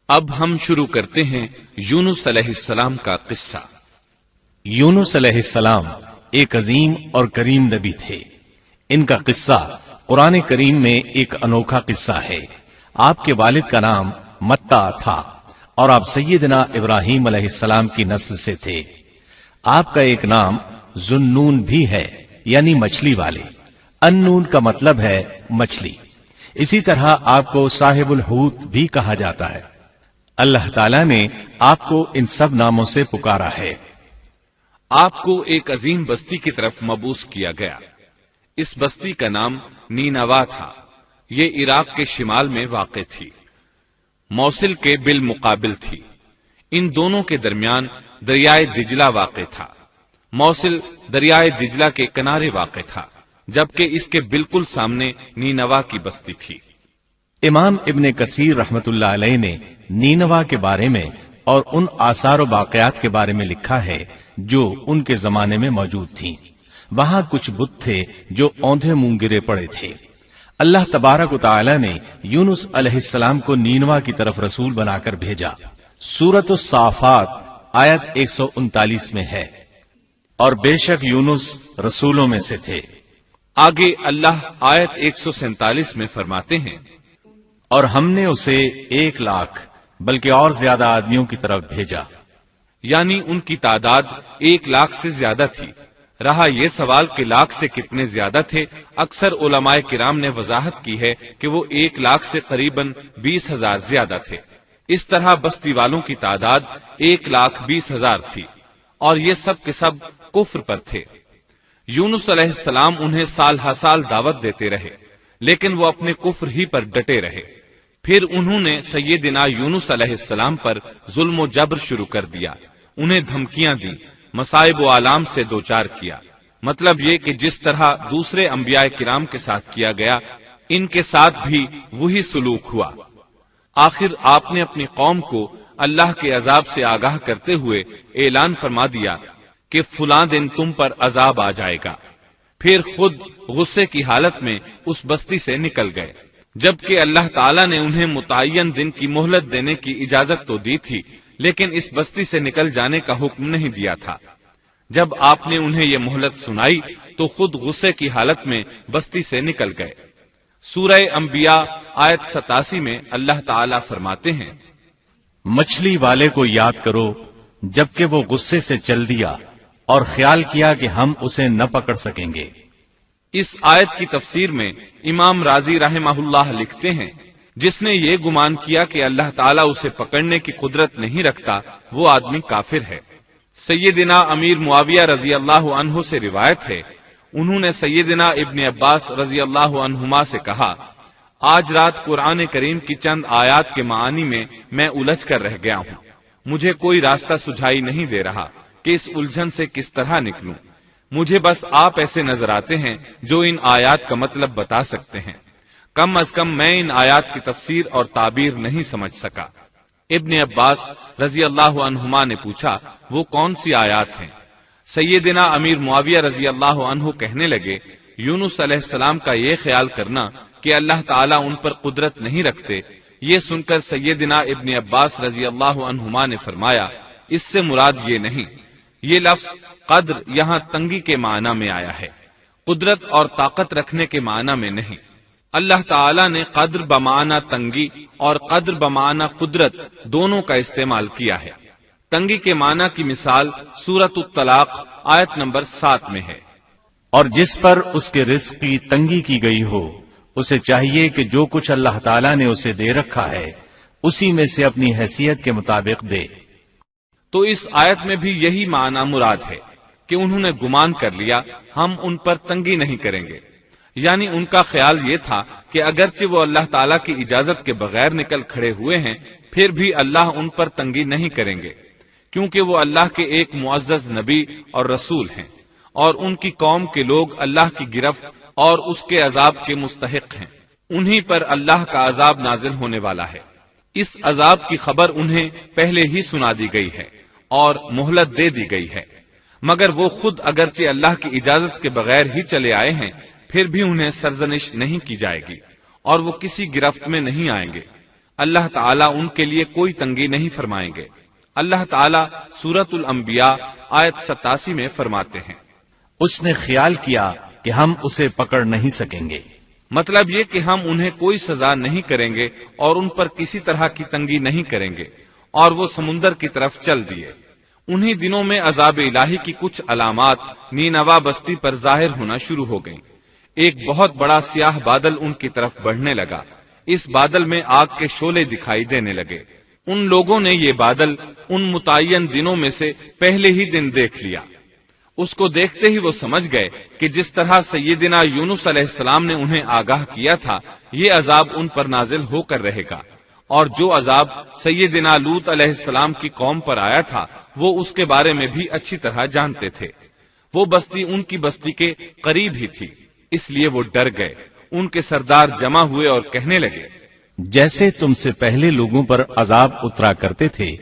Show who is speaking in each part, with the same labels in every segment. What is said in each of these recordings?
Speaker 1: اب ہم شروع کرتے ہیں یونس علیہ السلام کا قصہ۔
Speaker 2: یونس علیہ السلام ایک عظیم اور کریم نبی تھے۔ ان کا قصہ قرآن کریم میں ایک انوکھا قصہ ہے۔ آپ کے والد کا نام متا تھا اور آپ سیدنا ابراہیم علیہ السلام کی نسل سے تھے۔ آپ کا ایک نام ذوالنون بھی ہے، یعنی مچھلی والے۔ النون کا مطلب ہے مچھلی۔ اسی طرح آپ کو صاحب الحوت بھی کہا جاتا ہے۔ اللہ تعالیٰ نے آپ کو ان سب ناموں سے پکارا ہے۔
Speaker 1: آپ کو ایک عظیم بستی کی طرف مبعوث کیا گیا۔ اس بستی کا نام نینوا تھا۔ یہ عراق کے شمال میں واقع تھی، موصل کے بالمقابل تھی۔ ان دونوں کے درمیان دریائے دجلہ واقع تھا۔ موصل دریائے دجلہ کے کنارے واقع تھا، جبکہ اس کے بالکل سامنے نینوا کی بستی تھی۔
Speaker 2: امام ابن کثیر رحمت اللہ علیہ نے نینوا کے بارے میں اور ان آثار و باقیات کے بارے میں لکھا ہے جو ان کے زمانے میں موجود تھیں۔ وہاں کچھ بت تھے جو اوندھے منہ گرے پڑے تھے۔ اللہ تبارک و تعالی نے یونس علیہ السلام کو نینوا کی طرف رسول بنا کر بھیجا۔ سورۃ الصافات آیت 139 میں ہے، اور بے شک یونس رسولوں میں سے تھے۔
Speaker 1: آگے اللہ آیت 147 میں فرماتے ہیں،
Speaker 2: اور ہم نے اسے 1,00,000 بلکہ اور زیادہ آدمیوں کی طرف بھیجا۔
Speaker 1: یعنی ان کی تعداد 1,00,000 سے زیادہ تھی۔ رہا یہ سوال کہ لاکھ سے کتنے زیادہ تھے، اکثر علماء کرام نے وضاحت کی ہے کہ وہ 1,00,000 سے قریباً 20,000 زیادہ تھے۔ اس طرح بستی والوں کی تعداد 1,20,000 تھی، اور یہ سب کے سب کفر پر تھے۔ یونس علیہ السلام انہیں سال ہر سال دعوت دیتے رہے، لیکن وہ اپنے کفر ہی پر ڈٹے رہے۔ پھر انہوں نے سیدنا یونس علیہ السلام پر ظلم و جبر شروع کر دیا، انہیں دھمکیاں دی، مصائب و آلام سے دوچار کیا۔ مطلب یہ کہ جس طرح دوسرے انبیاء کرام کے ساتھ کیا گیا، ان کے ساتھ بھی وہی سلوک ہوا۔ آخر آپ نے اپنی قوم کو اللہ کے عذاب سے آگاہ کرتے ہوئے اعلان فرما دیا کہ فلاں دن تم پر عذاب آ جائے گا۔ پھر خود غصے کی حالت میں اس بستی سے نکل گئے، جبکہ اللہ تعالیٰ نے انہیں متعین دن کی مہلت دینے کی اجازت تو دی تھی، لیکن اس بستی سے نکل جانے کا حکم نہیں دیا تھا۔ جب آپ نے انہیں یہ مہلت سنائی تو خود غصے کی حالت میں بستی سے نکل گئے۔ سورہ انبیاء آیت 87 میں اللہ تعالیٰ فرماتے ہیں،
Speaker 2: مچھلی والے کو یاد کرو جبکہ وہ غصے سے چل دیا اور خیال کیا کہ ہم اسے نہ پکڑ سکیں گے۔
Speaker 1: اس آیت کی تفسیر میں امام رازی رحمہ اللہ لکھتے ہیں، جس نے یہ گمان کیا کہ اللہ تعالیٰ اسے پکڑنے کی قدرت نہیں رکھتا، وہ آدمی کافر ہے۔ سیدنا امیر معاویہ رضی اللہ عنہ سے روایت ہے، انہوں نے سیدنا ابن عباس رضی اللہ عنہما سے کہا، آج رات قرآن کریم کی چند آیات کے معانی میں الجھ کر رہ گیا ہوں۔ مجھے کوئی راستہ سجھائی نہیں دے رہا کہ اس الجھن سے کس طرح نکلوں۔ مجھے بس آپ ایسے نظر آتے ہیں جو ان آیات کا مطلب بتا سکتے ہیں۔ کم از کم میں ان آیات کی تفسیر اور تعبیر نہیں سمجھ سکا۔ ابن عباس رضی اللہ عنہما نے پوچھا، وہ کون سی آیات ہیں؟ سیدنا امیر معاویہ رضی اللہ عنہ کہنے لگے، یونس علیہ السلام کا یہ خیال کرنا کہ اللہ تعالیٰ ان پر قدرت نہیں رکھتے۔ یہ سن کر سیدنا ابن عباس رضی اللہ عنہما نے فرمایا، اس سے مراد یہ نہیں۔ یہ لفظ قدر یہاں تنگی کے معنی میں آیا ہے، قدرت اور طاقت رکھنے کے معنی میں نہیں۔ اللہ تعالیٰ نے قدر بمعنی تنگی اور قدر بمعنی قدرت دونوں کا استعمال کیا ہے۔ تنگی کے معنی کی مثال سورۃ الطلاق آیت نمبر 7 میں ہے،
Speaker 2: اور جس پر اس کے رزق کی تنگی کی گئی ہو، اسے چاہیے کہ جو کچھ اللہ تعالیٰ نے اسے دے رکھا ہے اسی میں سے اپنی حیثیت کے مطابق دے۔
Speaker 1: تو اس آیت میں بھی یہی معنی مراد ہے کہ انہوں نے گمان کر لیا ہم ان پر تنگی نہیں کریں گے، یعنی ان کا خیال یہ تھا کہ اگرچہ وہ اللہ تعالیٰ کی اجازت کے بغیر نکل کھڑے ہوئے ہیں، پھر بھی اللہ ان پر تنگی نہیں کریں گے، کیونکہ وہ اللہ کے ایک معزز نبی اور رسول ہیں، اور ان کی قوم کے لوگ اللہ کی گرفت اور اس کے عذاب کے مستحق ہیں۔ انہی پر اللہ کا عذاب نازل ہونے والا ہے۔ اس عذاب کی خبر انہیں پہلے ہی سنا دی گئی ہے اور مہلت دے دی گئی ہے، مگر وہ خود اگرچہ اللہ کی اجازت کے بغیر ہی چلے آئے ہیں، پھر بھی انہیں سرزنش نہیں کی جائے گی اور وہ کسی گرفت میں نہیں آئیں گے۔ اللہ تعالیٰ ان کے لیے کوئی تنگی نہیں فرمائیں گے۔ اللہ تعالیٰ سورۃ الانبیاء آیت 87 میں فرماتے ہیں،
Speaker 2: اس نے خیال کیا کہ ہم اسے پکڑ نہیں سکیں گے۔
Speaker 1: مطلب یہ کہ ہم انہیں کوئی سزا نہیں کریں گے اور ان پر کسی طرح کی تنگی نہیں کریں گے، اور وہ سمندر کی طرف چل دیے۔ انہی دنوں میں عذاب الہی کی کچھ علامات نینوا بستی پر ظاہر ہونا شروع ہو گئیں۔ ایک بہت بڑا سیاہ بادل ان کی طرف بڑھنے لگا۔ اس بادل میں آگ کے شعلے دکھائی دینے لگے۔ ان لوگوں نے یہ بادل ان متعین دنوں میں سے پہلے ہی دن دیکھ لیا۔ اس کو دیکھتے ہی وہ سمجھ گئے کہ جس طرح سیدنا یونس علیہ السلام نے انہیں آگاہ کیا تھا، یہ عذاب ان پر نازل ہو کر رہے گا، اور جو عذاب سیدنا لوط علیہ السلام کی قوم پر آیا تھا وہ اس کے بارے میں بھی اچھی طرح جانتے تھے۔ وہ بستی ان کی بستی کے قریب ہی تھی، اس لیے وہ ڈر گئے۔ ان کے سردار جمع ہوئے اور کہنے لگے،
Speaker 2: جیسے تم سے پہلے لوگوں پر عذاب اترا کرتے تھے،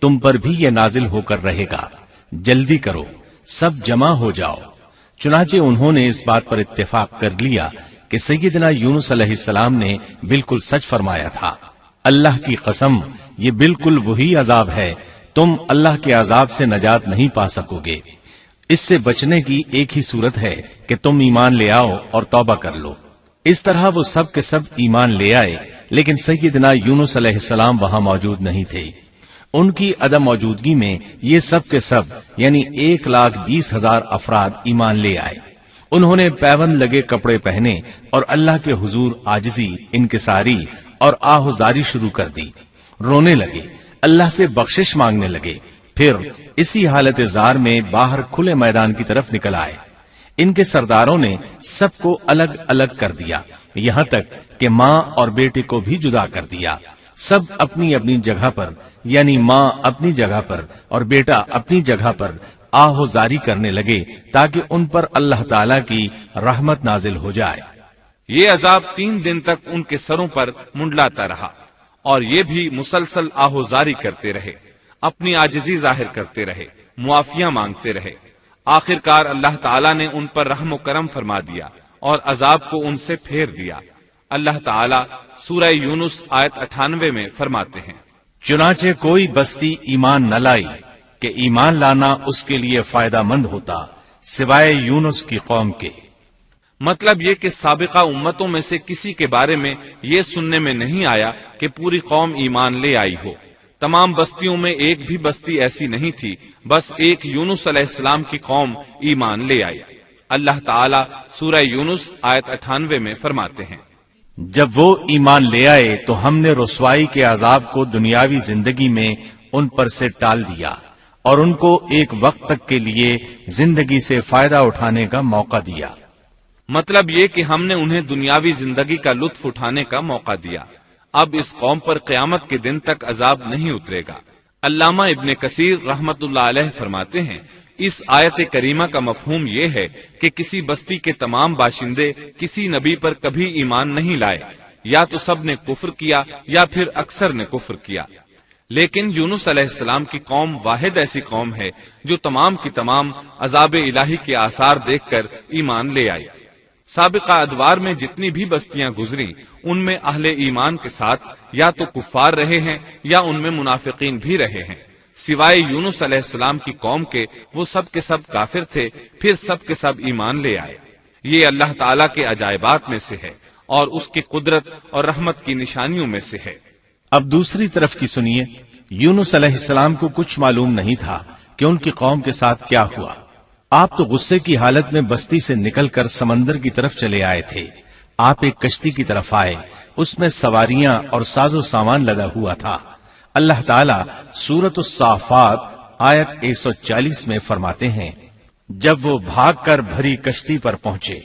Speaker 2: تم پر بھی یہ نازل ہو کر رہے گا، جلدی کرو، سب جمع ہو جاؤ۔ چنانچہ انہوں نے اس بات پر اتفاق کر لیا کہ سیدنا یونس علیہ السلام نے بالکل سچ فرمایا تھا۔ اللہ کی قسم، یہ بالکل وہی عذاب ہے، تم اللہ کے عذاب سے نجات نہیں پا سکو گے۔ اس سے بچنے کی ایک ہی صورت ہے کہ تم ایمان لے آؤ اور توبہ کر لو۔ اس طرح وہ سب کے سب ایمان لے آئے، لیکن سیدنا یونس علیہ السلام وہاں موجود نہیں تھے۔ ان کی عدم موجودگی میں یہ سب کے سب یعنی 1,20,000 افراد ایمان لے آئے۔ انہوں نے پیوند لگے کپڑے پہنے اور اللہ کے حضور عاجزی، انکساری اور آہوزاری شروع کر دی، رونے لگے، اللہ سے بخشش مانگنے لگے، پھر اسی حالت زار میں باہر کھلے میدان کی طرف نکل آئے۔ ان کے سرداروں نے سب کو الگ الگ کر دیا، یہاں تک کہ ماں اور بیٹے کو بھی جدا کر دیا۔ سب اپنی اپنی جگہ پر یعنی ماں اپنی جگہ پر اور بیٹا اپنی جگہ پر آہوزاری کرنے لگے تاکہ ان پر اللہ تعالی کی رحمت نازل ہو جائے۔
Speaker 1: یہ عذاب 3 دن تک ان کے سروں پر منڈلاتا رہا، اور یہ بھی مسلسل آہوزاری کرتے رہے، اپنی عاجزی ظاہر کرتے رہے، معافیاں مانگتے رہے۔ آخرکار اللہ تعالیٰ نے ان پر رحم و کرم فرما دیا اور عذاب کو ان سے پھیر دیا۔ اللہ تعالیٰ سورہ یونس آیت 98 میں فرماتے ہیں،
Speaker 2: چنانچہ کوئی بستی ایمان نہ لائی کہ ایمان لانا اس کے لیے فائدہ مند ہوتا سوائے یونس کی قوم کے۔
Speaker 1: مطلب یہ کہ سابقہ امتوں میں سے کسی کے بارے میں یہ سننے میں نہیں آیا کہ پوری قوم ایمان لے آئی ہو۔ تمام بستیوں میں ایک بھی بستی ایسی نہیں تھی، بس ایک یونس علیہ السلام کی قوم ایمان لے آئی۔ اللہ تعالیٰ سورہ یونس آیت 98 میں فرماتے ہیں،
Speaker 2: جب وہ ایمان لے آئے تو ہم نے رسوائی کے عذاب کو دنیاوی زندگی میں ان پر سے ٹال دیا اور ان کو ایک وقت تک کے لیے زندگی سے فائدہ اٹھانے کا موقع دیا۔
Speaker 1: مطلب یہ کہ ہم نے انہیں دنیاوی زندگی کا لطف اٹھانے کا موقع دیا۔ اب اس قوم پر قیامت کے دن تک عذاب نہیں اترے گا۔ علامہ ابن کثیر رحمت اللہ علیہ فرماتے ہیں، اس آیت کریمہ کا مفہوم یہ ہے کہ کسی بستی کے تمام باشندے کسی نبی پر کبھی ایمان نہیں لائے، یا تو سب نے کفر کیا یا پھر اکثر نے کفر کیا۔ لیکن یونس علیہ السلام کی قوم واحد ایسی قوم ہے جو تمام کی تمام عذاب الہی کے آثار دیکھ کر ایمان لے آئی۔ سابقہ ادوار میں جتنی بھی بستیاں گزری ان میں اہل ایمان کے ساتھ یا تو کفار رہے ہیں یا ان میں منافقین بھی رہے ہیں، سوائے یونس علیہ السلام کی قوم کے وہ سب کے سب کافر تھے، پھر سب کے سب ایمان لے آئے۔ یہ اللہ تعالیٰ کے عجائبات میں سے ہے اور اس کی قدرت اور رحمت کی نشانیوں میں سے ہے۔
Speaker 2: اب دوسری طرف کی سنیے، یونس علیہ السلام کو کچھ معلوم نہیں تھا کہ ان کی قوم کے ساتھ کیا ہوا۔ آپ تو غصے کی حالت میں بستی سے نکل کر سمندر کی طرف چلے آئے تھے۔ آپ ایک کشتی کی طرف آئے، اس میں سواریاں اور ساز و سامان لگا ہوا تھا۔ اللہ تعالیٰ سورۃ الصافات آیت 140 میں فرماتے ہیں، جب وہ بھاگ کر بھری کشتی پر پہنچے،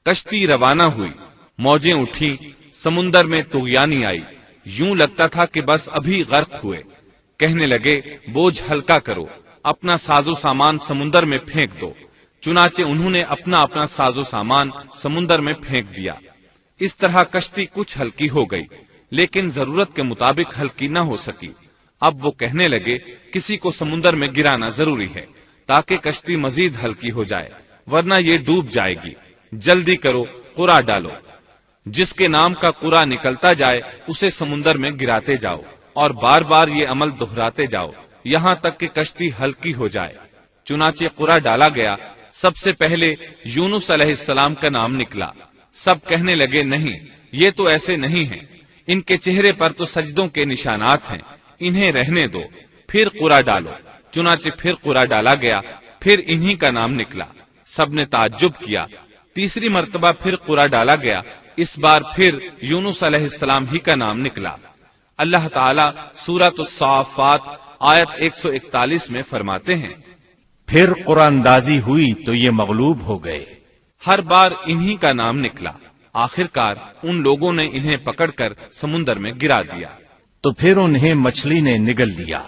Speaker 1: کشتی روانہ ہوئی، موجیں اٹھیں، سمندر میں طغیانی آئی، یوں لگتا تھا کہ بس ابھی غرق ہوئے۔ کہنے لگے، بوجھ ہلکا کرو، اپنا ساز و سامان سمندر میں پھینک دو۔ چنانچہ انہوں نے اپنا اپنا ساز و سامان سمندر میں پھینک دیا۔ اس طرح کشتی کچھ ہلکی ہو گئی، لیکن ضرورت کے مطابق ہلکی نہ ہو سکی۔ اب وہ کہنے لگے، کسی کو سمندر میں گرانا ضروری ہے تاکہ کشتی مزید ہلکی ہو جائے، ورنہ یہ ڈوب جائے گی۔ جلدی کرو، قرعہ ڈالو۔ جس کے نام کا قرا نکلتا جائے اسے سمندر میں گراتے جاؤ اور بار بار یہ عمل دہراتے جاؤ یہاں تک کہ کشتی ہلکی ہو جائے۔ چنانچہ قرا ڈالا گیا۔ سب سے پہلے یونس علیہ السلام کا نام نکلا۔ سب کہنے لگے نہیں، یہ تو ایسے نہیں ہیں، ان کے چہرے پر تو سجدوں کے نشانات ہیں، انہیں رہنے دو، پھر قرا ڈالو۔ چنانچہ پھر قرا ڈالا گیا، پھر انہی کا نام نکلا۔ سب نے تعجب کیا۔ تیسری مرتبہ پھر قرا ڈالا گیا، اس بار پھر یونس علیہ السلام ہی کا نام نکلا۔ اللہ تعالیٰ سورۃ الصافات آیت 141 میں فرماتے ہیں،
Speaker 2: پھر قرآن اندازی ہوئی تو یہ مغلوب ہو گئے۔
Speaker 1: ہر بار انہی کا نام نکلا۔ آخر کار ان لوگوں نے انہیں پکڑ کر سمندر میں گرا دیا۔
Speaker 2: تو پھر انہیں مچھلی نے نگل لیا۔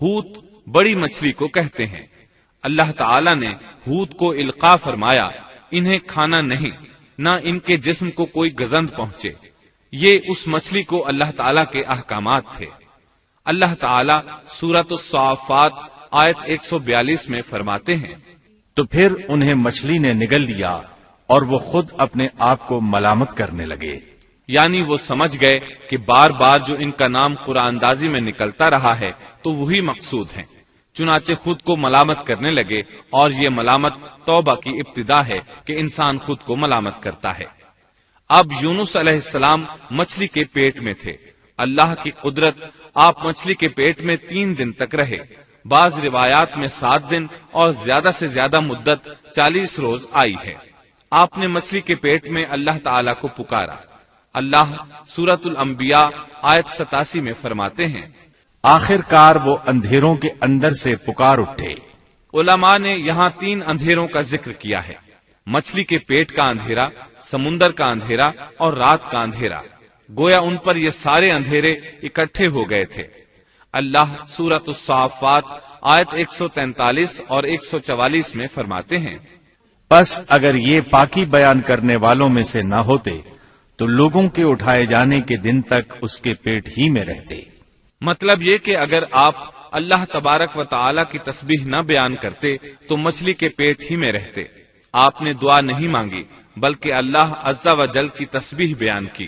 Speaker 1: حوت بڑی مچھلی کو کہتے ہیں۔ اللہ تعالیٰ نے حوت کو القاء فرمایا، انہیں کھانا نہیں، نہ ان کے جسم کو کوئی گزند پہنچے۔ یہ اس مچھلی کو اللہ تعالیٰ کے احکامات تھے۔ اللہ تعالیٰ سورۃ الصافات آیت 142 میں فرماتے ہیں،
Speaker 2: تو پھر انہیں مچھلی نے نگل لیا اور وہ خود اپنے آپ کو ملامت کرنے لگے۔
Speaker 1: یعنی وہ سمجھ گئے کہ بار بار جو ان کا نام قرآن اندازی میں نکلتا رہا ہے تو وہی مقصود ہیں، چنانچہ خود کو ملامت کرنے لگے، اور یہ ملامت توبہ کی ابتدا ہے کہ انسان خود کو ملامت کرتا ہے۔ اب یونس علیہ السلام مچھلی کے پیٹ میں تھے۔ اللہ کی قدرت، آپ مچھلی کے پیٹ میں 3 دن تک رہے۔ بعض روایات میں 7 دن اور زیادہ سے زیادہ مدت 40 روز آئی ہے۔ آپ نے مچھلی کے پیٹ میں اللہ تعالیٰ کو پکارا۔ اللہ سورۃ الانبیاء آیت 87 میں فرماتے ہیں،
Speaker 2: آخر کار وہ اندھیروں کے اندر سے پکار اٹھے۔
Speaker 1: علماء نے یہاں 3 اندھیروں کا ذکر کیا ہے، مچھلی کے پیٹ کا اندھیرا، سمندر کا اندھیرا اور رات کا اندھیرا۔ گویا ان پر یہ سارے اندھیرے اکٹھے ہو گئے تھے۔ اللہ سورۃ الصافات آیت 143 اور 144 میں فرماتے ہیں،
Speaker 2: پس اگر یہ پاکی بیان کرنے والوں میں سے نہ ہوتے تو لوگوں کے اٹھائے جانے کے دن تک اس کے پیٹ ہی میں رہتے۔
Speaker 1: مطلب یہ کہ اگر آپ اللہ تبارک و تعالی کی تسبیح نہ بیان کرتے تو مچھلی کے پیٹ ہی میں رہتے۔ آپ نے دعا نہیں مانگی بلکہ اللہ عز و جل کی تسبیح بیان کی۔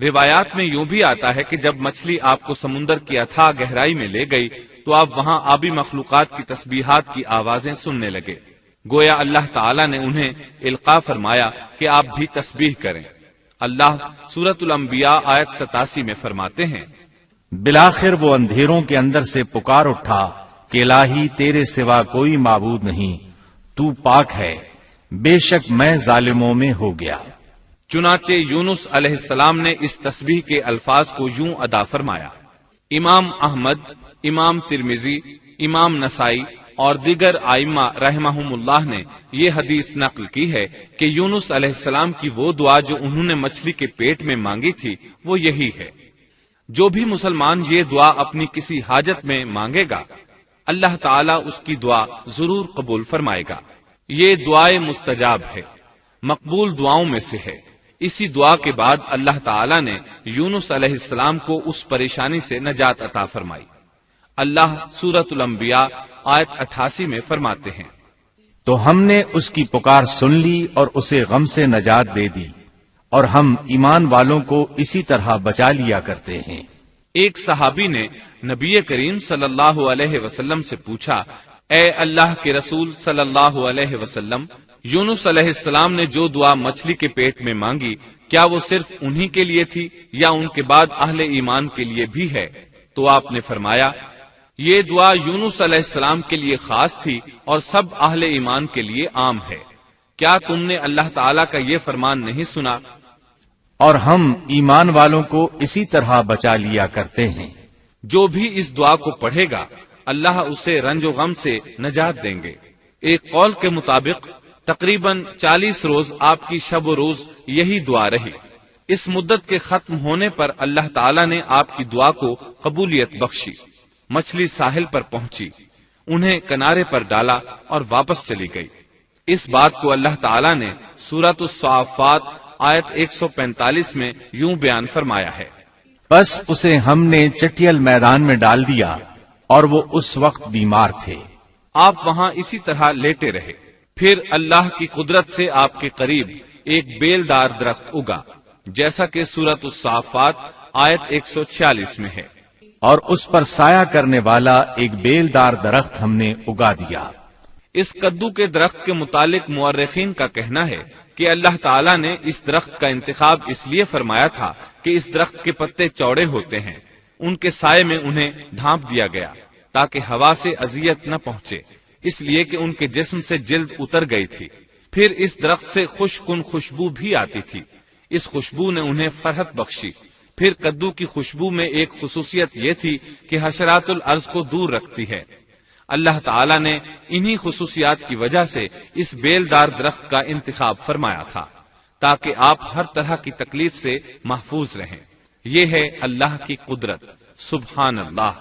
Speaker 1: روایات میں یوں بھی آتا ہے کہ جب مچھلی آپ کو سمندر کی اتھاہ گہرائی میں لے گئی تو آپ وہاں آبی مخلوقات کی تسبیحات کی آوازیں سننے لگے۔ گویا اللہ تعالیٰ نے انہیں القاء فرمایا کہ آپ بھی تسبیح کریں۔ اللہ سورۃ الانبیاء آیت 87 میں فرماتے ہیں،
Speaker 2: بلاخر وہ اندھیروں کے اندر سے پکار اٹھا کہ الہی تیرے سوا کوئی معبود نہیں، تو پاک ہے، بے شک میں ظالموں میں ہو گیا۔
Speaker 1: چنانچہ یونس علیہ السلام نے اس تسبیح کے الفاظ کو یوں ادا فرمایا۔ امام احمد، امام ترمذی، امام نسائی اور دیگر ائمہ رحمہم اللہ نے یہ حدیث نقل کی ہے کہ یونس علیہ السلام کی وہ دعا جو انہوں نے مچھلی کے پیٹ میں مانگی تھی وہ یہی ہے۔ جو بھی مسلمان یہ دعا اپنی کسی حاجت میں مانگے گا اللہ تعالیٰ اس کی دعا ضرور قبول فرمائے گا۔ یہ دعائے مستجاب ہے، مقبول دعاؤں میں سے ہے۔ اسی دعا کے بعد اللہ تعالیٰ نے یونس علیہ السلام کو اس پریشانی سے نجات عطا فرمائی۔ اللہ سورۃ الانبیاء آیت 88 میں فرماتے ہیں،
Speaker 2: تو ہم نے اس کی پکار سن لی اور اسے غم سے نجات دے دی، اور ہم ایمان والوں کو اسی طرح بچا لیا کرتے ہیں۔
Speaker 1: ایک صحابی نے نبی کریم صلی اللہ علیہ وسلم سے پوچھا، اے اللہ کے رسول صلی اللہ علیہ وسلم، یونس علیہ السلام نے جو دعا مچھلی کے پیٹ میں مانگی کیا وہ صرف انہی کے لیے تھی یا ان کے بعد اہل ایمان کے لیے بھی ہے؟ تو آپ نے فرمایا، یہ دعا یونس علیہ السلام کے لیے خاص تھی اور سب اہل ایمان کے لیے عام ہے۔ کیا تم نے اللہ تعالیٰ کا یہ فرمان نہیں سنا؟
Speaker 2: اور ہم ایمان والوں کو اسی طرح بچا لیا کرتے ہیں۔
Speaker 1: جو بھی اس دعا کو پڑھے گا اللہ اسے رنج و غم سے نجات دیں گے۔ ایک قول کے مطابق تقریباً 40 روز آپ کی شب و روز یہی دعا رہی۔ اس مدت کے ختم ہونے پر اللہ تعالیٰ نے آپ کی دعا کو قبولیت بخشی۔ مچھلی ساحل پر پہنچی، انہیں کنارے پر ڈالا اور واپس چلی گئی۔ اس بات کو اللہ تعالیٰ نے سورۃ الصافات آیت 145 میں یوں بیان فرمایا ہے،
Speaker 2: بس اسے ہم نے چٹیل میدان میں ڈال دیا اور وہ اس وقت بیمار تھے۔
Speaker 1: آپ وہاں اسی طرح لیٹے رہے۔ پھر اللہ کی قدرت سے آپ کے قریب ایک بیلدار درخت اگا، جیسا کہ سورۃ الصافات آیت 146 میں ہے۔
Speaker 2: اور اس پر سایہ کرنے والا ایک بیلدار درخت ہم نے اگا دیا۔
Speaker 1: اس کدو کے درخت کے متعلق مورخین کا کہنا ہے کہ اللہ تعالیٰ نے اس درخت کا انتخاب اس لیے فرمایا تھا کہ اس درخت کے پتے چوڑے ہوتے ہیں، ان کے سائے میں انہیں ڈھانپ دیا گیا تاکہ ہوا سے اذیت نہ پہنچے، اس لیے کہ ان کے جسم سے جلد اتر گئی تھی۔ پھر اس درخت سے خوشکن خوشبو بھی آتی تھی، اس خوشبو نے انہیں فرحت بخشی۔ پھر کدو کی خوشبو میں ایک خصوصیت یہ تھی کہ حشرات الارض کو دور رکھتی ہے۔ اللہ تعالیٰ نے انہی خصوصیات کی وجہ سے اس بیلدار درخت کا انتخاب فرمایا تھا تاکہ آپ ہر طرح کی تکلیف سے محفوظ رہیں۔ یہ ہے اللہ کی قدرت، سبحان اللہ۔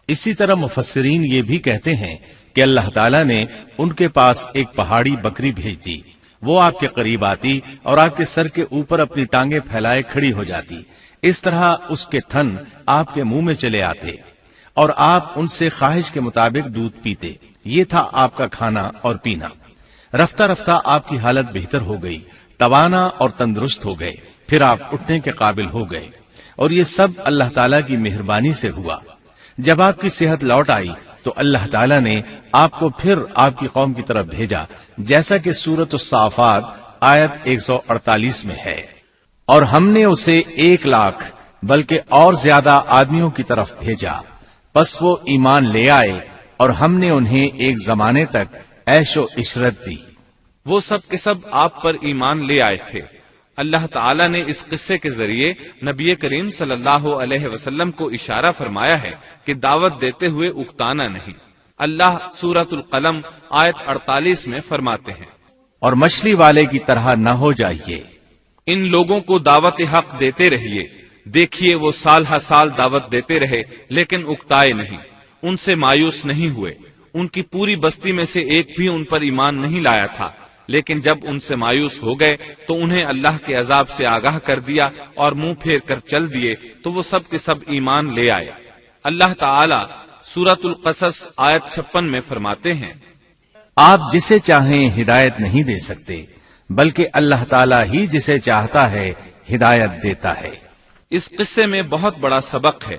Speaker 2: اسی طرح مفسرین یہ بھی کہتے ہیں کہ اللہ تعالیٰ نے ان کے پاس ایک پہاڑی بکری بھیج دی، وہ آپ کے قریب آتی اور آپ کے سر کے اوپر اپنی ٹانگیں پھیلائے کھڑی ہو جاتی، اس طرح اس کے تھن آپ کے منہ میں چلے آتے اور آپ ان سے خواہش کے مطابق دودھ پیتے۔ یہ تھا آپ کا کھانا اور پینا۔ رفتہ رفتہ آپ کی حالت بہتر ہو گئی، توانا اور تندرست ہو گئے، پھر آپ اٹھنے کے قابل ہو گئے، اور یہ سب اللہ تعالیٰ کی مہربانی سے ہوا۔ جب آپ کی صحت لوٹ آئی تو اللہ تعالیٰ نے آپ کو پھر آپ کی قوم کی طرف بھیجا، جیسا کہ سورۃ الصافات آیت 148 میں ہے، اور ہم نے اسے 1,00,000 بلکہ اور زیادہ آدمیوں کی طرف بھیجا، پس وہ ایمان لے آئے اور ہم نے انہیں ایک زمانے تک عیش و عشرت دی۔
Speaker 1: وہ سب کے سب آپ پر ایمان لے آئے تھے۔ اللہ تعالیٰ نے اس قصے کے ذریعے نبی کریم صلی اللہ علیہ وسلم کو اشارہ فرمایا ہے کہ دعوت دیتے ہوئے اکتانا نہیں۔ اللہ سورۃ القلم آیت 48 میں فرماتے ہیں،
Speaker 2: اور مچھلی والے کی طرح نہ ہو جائیے،
Speaker 1: ان لوگوں کو دعوت حق دیتے رہیے، دیکھیے وہ سال ہر سال دعوت دیتے رہے لیکن اکتائے نہیں، ان سے مایوس نہیں ہوئے، ان کی پوری بستی میں سے ایک بھی ان پر ایمان نہیں لایا تھا، لیکن جب ان سے مایوس ہو گئے تو انہیں اللہ کے عذاب سے آگاہ کر دیا اور منہ پھیر کر چل دیے تو وہ سب کے سب ایمان لے آئے۔ اللہ تعالی سورۃ القصص آیت 56 میں فرماتے ہیں،
Speaker 2: آپ جسے چاہیں ہدایت نہیں دے سکتے، بلکہ اللہ تعالیٰ ہی جسے چاہتا ہے ہدایت دیتا ہے۔
Speaker 1: اس قصے میں بہت بڑا سبق ہے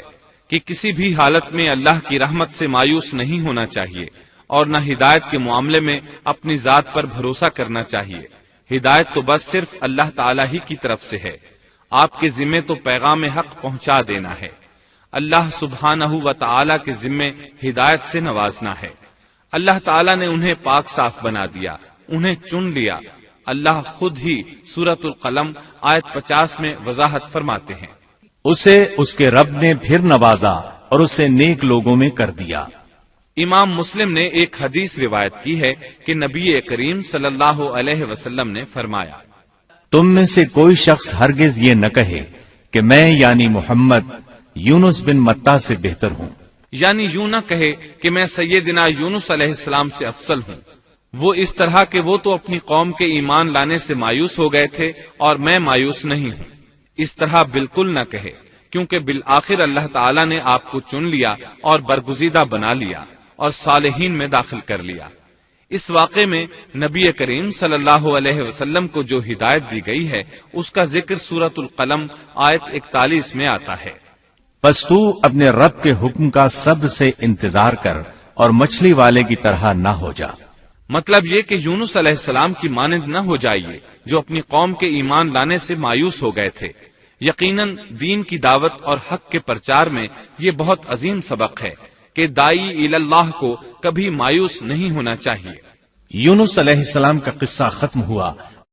Speaker 1: کہ کسی بھی حالت میں اللہ کی رحمت سے مایوس نہیں ہونا چاہیے اور نہ ہدایت کے معاملے میں اپنی ذات پر بھروسہ کرنا چاہیے۔ ہدایت تو بس صرف اللہ تعالیٰ ہی کی طرف سے ہے، آپ کے ذمے تو پیغام حق پہنچا دینا ہے۔ اللہ سبحانہ و تعالیٰ کے ذمے ہدایت سے نوازنا ہے۔ اللہ تعالیٰ نے انہیں پاک صاف بنا دیا، انہیں چن لیا۔ اللہ خود ہی سورۃ القلم آیت 50 میں وضاحت فرماتے ہیں،
Speaker 2: اسے اس کے رب نے پھر نوازا اور اسے نیک لوگوں میں کر دیا۔
Speaker 1: امام مسلم نے ایک حدیث روایت کی ہے کہ نبی کریم صلی اللہ علیہ وسلم نے فرمایا،
Speaker 2: تم میں سے کوئی شخص ہرگز یہ نہ کہے کہ میں یعنی محمد یونس بن متا سے بہتر ہوں،
Speaker 1: یعنی یوں نہ کہے کہ میں سیدنا یونس علیہ السلام سے افضل ہوں، وہ اس طرح کہ وہ تو اپنی قوم کے ایمان لانے سے مایوس ہو گئے تھے اور میں مایوس نہیں ہوں، اس طرح بالکل نہ کہے، کیونکہ بالآخر اللہ تعالیٰ نے آپ کو چن لیا اور برگزیدہ بنا لیا اور صالحین میں داخل کر لیا۔ اس واقعے میں نبی کریم صلی اللہ علیہ وسلم کو جو ہدایت دی گئی ہے اس کا ذکر سورۃ القلم آیت 41 میں آتا ہے،
Speaker 2: پس تو اپنے رب کے حکم کا صبر سے انتظار کر اور مچھلی والے کی طرح نہ ہو جا۔
Speaker 1: مطلب یہ کہ یونس علیہ السلام کی مانند نہ ہو جائیے جو اپنی قوم کے ایمان لانے سے مایوس ہو گئے تھے۔ یقیناً دین کی دعوت اور حق کے پرچار میں یہ بہت عظیم سبق ہے کہ دائی اللہ کو کبھی مایوس نہیں ہونا چاہیے۔
Speaker 2: یونس علیہ السلام کا قصہ ختم ہوا